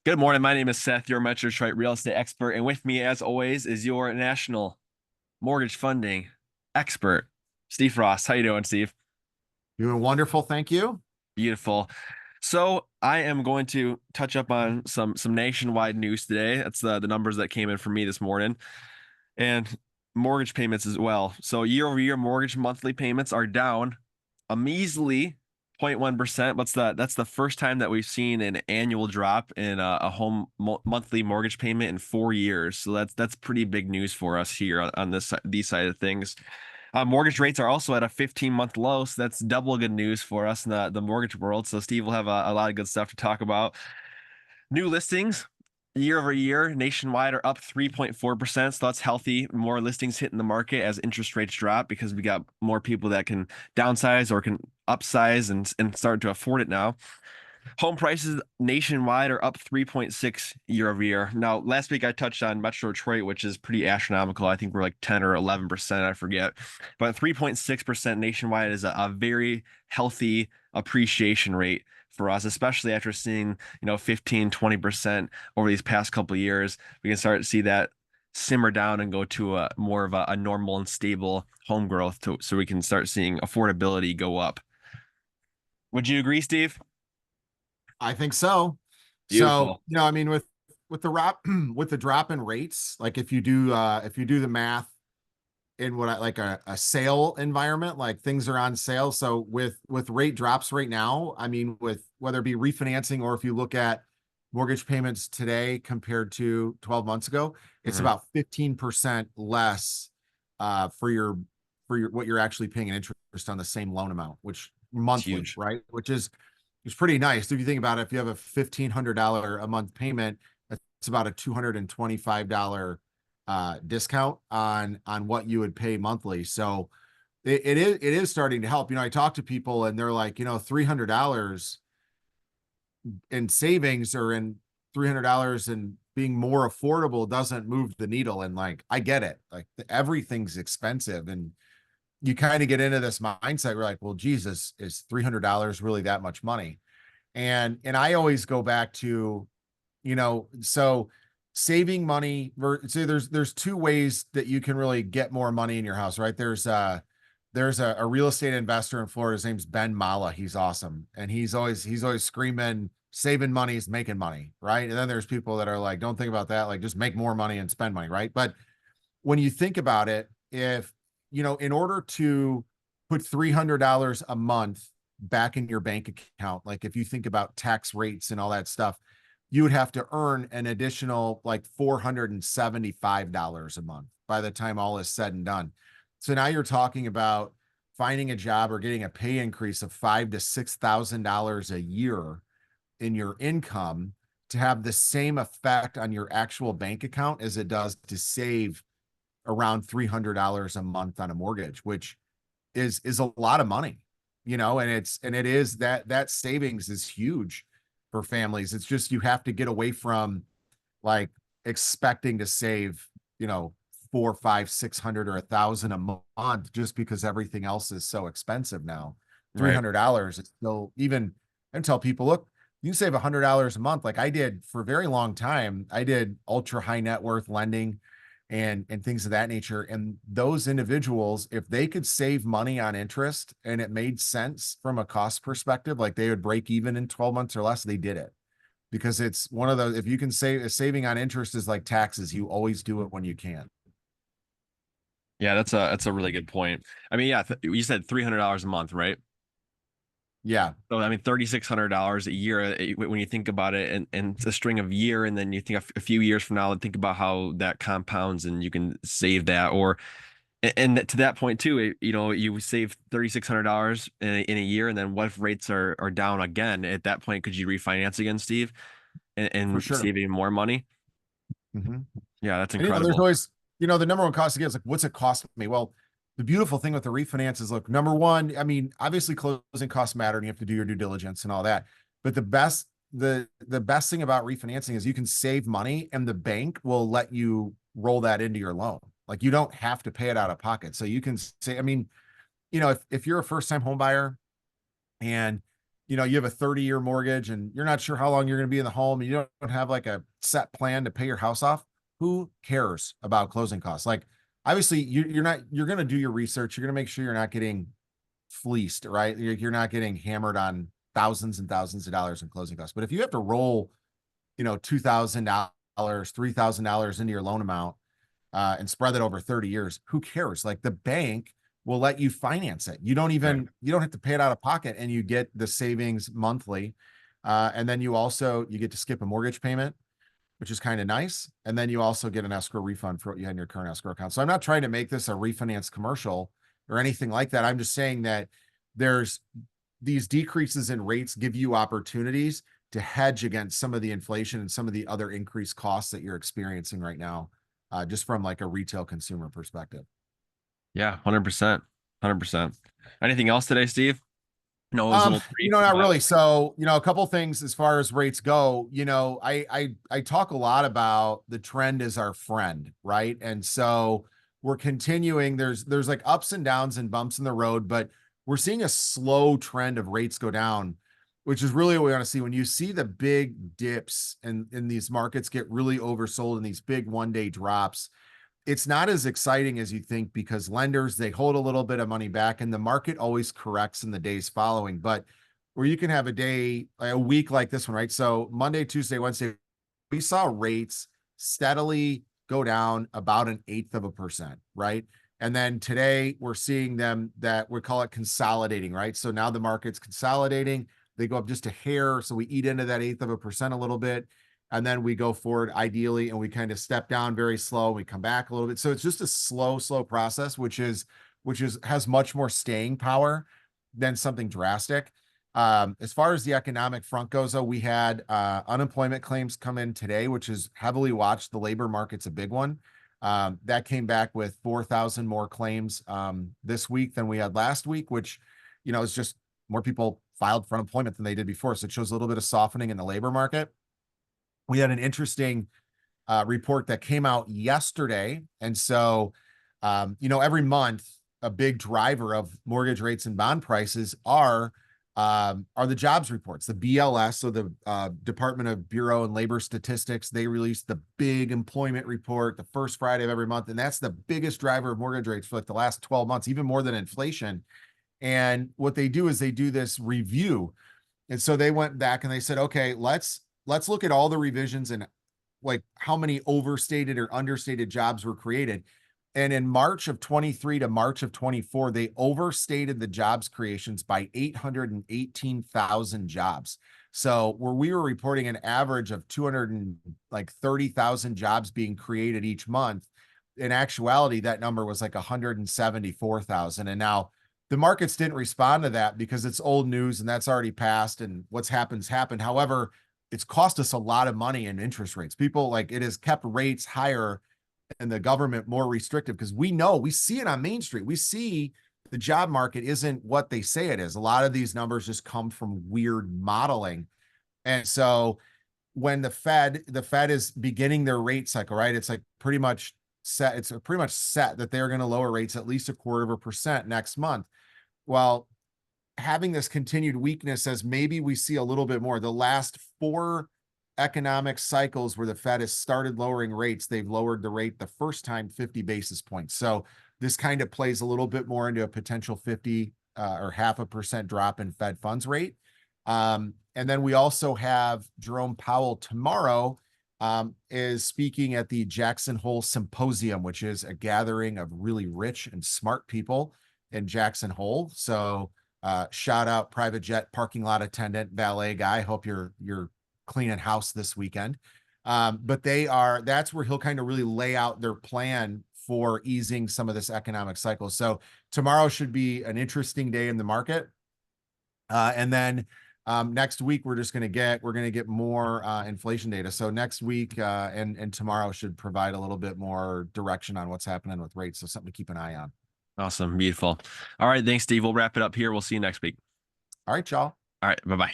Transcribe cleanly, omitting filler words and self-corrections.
Good morning. My name is Seth, your Metro Detroit real estate expert, and with me, as always, is your national mortgage funding expert, Steve Frost. How you doing, Steve? Doing wonderful, thank you. Beautiful. So I am going to touch up on some nationwide news today. That's the numbers that came in for me this morning, and mortgage payments as well. So year over year, mortgage monthly payments are down a measly 0.1%. That's the first time that we've seen an annual drop in a home monthly mortgage payment in 4 years. So that's pretty big news for us here on these side of things. Mortgage rates are also at a 15-month low, so that's double good news for us in the mortgage world. So Steve will have a lot of good stuff to talk about. New listings year over year nationwide are up 3.4%. So that's healthy. More listings hitting the market as interest rates drop because we got more people that can downsize or can upsize and start to afford it now. Home prices nationwide are up 3.6 year over year. Now, last week I touched on Metro Detroit, which is pretty astronomical. I think we're like 10 or 11%, I forget. But 3.6% nationwide is a very healthy appreciation rate for us, especially after seeing, 15, 20% over these past couple of years. We can start to see that simmer down and go to a more of a normal and stable home growth so we can start seeing affordability go up. Would you agree, Steve? I think so. So, Beautiful. I mean, with the drop with the drop in rates, like if you do the math in what I like a sale environment, like things are on sale. So with rate drops right now, I mean, with whether it be refinancing or if you look at mortgage payments today compared to 12 months ago, it's Mhm. about 15% less for your what you're actually paying in interest on the same loan amount, which It's monthly, huge. right? Which is pretty nice. If you think about it, if you have a $1,500 a month payment, it's about a $225 discount on what you would pay monthly. So it is starting to help. I talk to people and they're like, $300 in savings or in $300 and being more affordable doesn't move the needle. And like, I get it. Like everything's expensive, and you kind of get into this mindset. We're like, well, Jesus, is $300 really that much money? And I always go back to, so saving money. So there's two ways that you can really get more money in your house, right? There's a real estate investor in Florida. His name's Ben Mala. He's awesome, and he's always screaming, saving money is making money, right? And then there's people that are like, don't think about that, like just make more money and spend money, right? But when you think about it, if in order to put $300 a month back in your bank account, like if you think about tax rates and all that stuff, you would have to earn an additional like $475 a month by the time all is said and done. So now you're talking about finding a job or getting a pay increase of $5,000 to $6,000 a year in your income to have the same effect on your actual bank account as it does to save around $300 a month on a mortgage, which is a lot of money, and it is that savings is huge for families. It's just you have to get away from like expecting to save, four, five, 600 or 1,000 a month just because everything else is so expensive now. Right. $300 is still even, and tell people, look, you save $100 a month. Like I did for a very long time. I did ultra high net worth lending and things of that nature. And those individuals, if they could save money on interest and it made sense from a cost perspective, like they would break even in 12 months or less, they did it. Because it's one of those, if you can save, saving on interest is like taxes. You always do it when you can. Yeah, that's a really good point. I mean, yeah, you said $300 a month, right? Yeah. So I mean, $3,600 a year when you think about it, and it's a string of year, and then you think a few years from now, and think about how that compounds, and you can save that, or and to that point too, you save $3,600 in a year, and then what if rates are down again? At that point, could you refinance again, Steve, For and sure. save even more money? Mhm. Yeah, that's And there's incredible. always, the number one cost again is like, what's it cost me? Well, the beautiful thing with the refinance is, look, number one, I mean, obviously closing costs matter and you have to do your due diligence and all that. But the best thing about refinancing is you can save money and the bank will let you roll that into your loan. Like you don't have to pay it out of pocket. So you can say, I mean, if you're a first time home buyer and you have a 30-year mortgage and you're not sure how long you're going to be in the home and you don't have like a set plan to pay your house off, who cares about closing costs? Like, obviously you're going to do your research. You're going to make sure you're not getting fleeced, right? You're not getting hammered on thousands and thousands of dollars in closing costs. But if you have to roll, $2,000, $3,000 into your loan amount, and spread that over 30 years, who cares? Like, the bank will let you finance it. You don't have to pay it out of pocket, and you get the savings monthly. And then you get to skip a mortgage payment, which is kind of nice. And then you also get an escrow refund for what you had in your current escrow account. So I'm not trying to make this a refinance commercial or anything like that. I'm just saying that there's these decreases in rates give you opportunities to hedge against some of the inflation and some of the other increased costs that you're experiencing right now, just from like a retail consumer perspective. Yeah, 100%. 100%. Anything else today, Steve? No, it was a little brief, Not but really. So, a couple things as far as rates go, I talk a lot about the trend is our friend, right? And so we're continuing, there's like ups and downs and bumps in the road, but we're seeing a slow trend of rates go down, which is really what we want to see. When you see the big dips and these markets get really oversold and these big one-day drops, it's not as exciting as you think, because lenders, they hold a little bit of money back and the market always corrects in the days following. But where you can have a week like this one, right? So Monday, Tuesday, Wednesday, we saw rates steadily go down about 1/8%, right? And then today we're seeing them, that we call it consolidating, right? So now the market's consolidating. They go up just a hair. So we eat into that 1/8% a little bit. And then we go forward ideally, and we kind of step down very slow. We come back a little bit. So it's just a slow process, which has much more staying power than something drastic. As far as the economic front goes, though, we had unemployment claims come in today, which is heavily watched. The labor market's a big one. That came back with 4,000 more claims this week than we had last week, which, is just more people filed for unemployment than they did before. So it shows a little bit of softening in the labor market. We had an interesting report that came out yesterday. And so, every month, a big driver of mortgage rates and bond prices are the jobs reports, the BLS. So the Department of Bureau and Labor Statistics, they release the big employment report the first Friday of every month. And that's the biggest driver of mortgage rates for like the last 12 months, even more than inflation. And what they do is they do this review. And so they went back and they said, okay, let's look at all the revisions and like how many overstated or understated jobs were created. And in March of 23 to March of 24, they overstated the jobs creations by 818,000 jobs. So where we were reporting an average of 230,000 jobs being created each month, in actuality, that number was like 174,000. And now the markets didn't respond to that because it's old news and that's already passed and what's happened. However, it's cost us a lot of money in interest rates. People, like, it has kept rates higher and the government more restrictive, because we see it on Main Street. We see the job market isn't what they say it is. A lot of these numbers just come from weird modeling. And so when the Fed is beginning their rate cycle, right? It's like pretty much set. It's pretty much set that they're going to lower rates at least 1/4% next month. Well, having this continued weakness, as maybe we see a little bit more, the last 4 economic cycles where the Fed has started lowering rates, they've lowered the rate the first time 50 basis points. So this kind of plays a little bit more into a potential 50 or 0.5% drop in Fed funds rate. And then we also have Jerome Powell tomorrow is speaking at the Jackson Hole Symposium, which is a gathering of really rich and smart people in Jackson Hole. So shout out private jet parking lot attendant, valet guy. Hope you're cleaning house this weekend. But that's where he'll kind of really lay out their plan for easing some of this economic cycle. So tomorrow should be an interesting day in the market. And then next week, we're going to get more inflation data. So next week and tomorrow should provide a little bit more direction on what's happening with rates. So something to keep an eye on. Awesome. Beautiful. All right. Thanks, Steve. We'll wrap it up here. We'll see you next week. All right, y'all. All right. Bye-bye.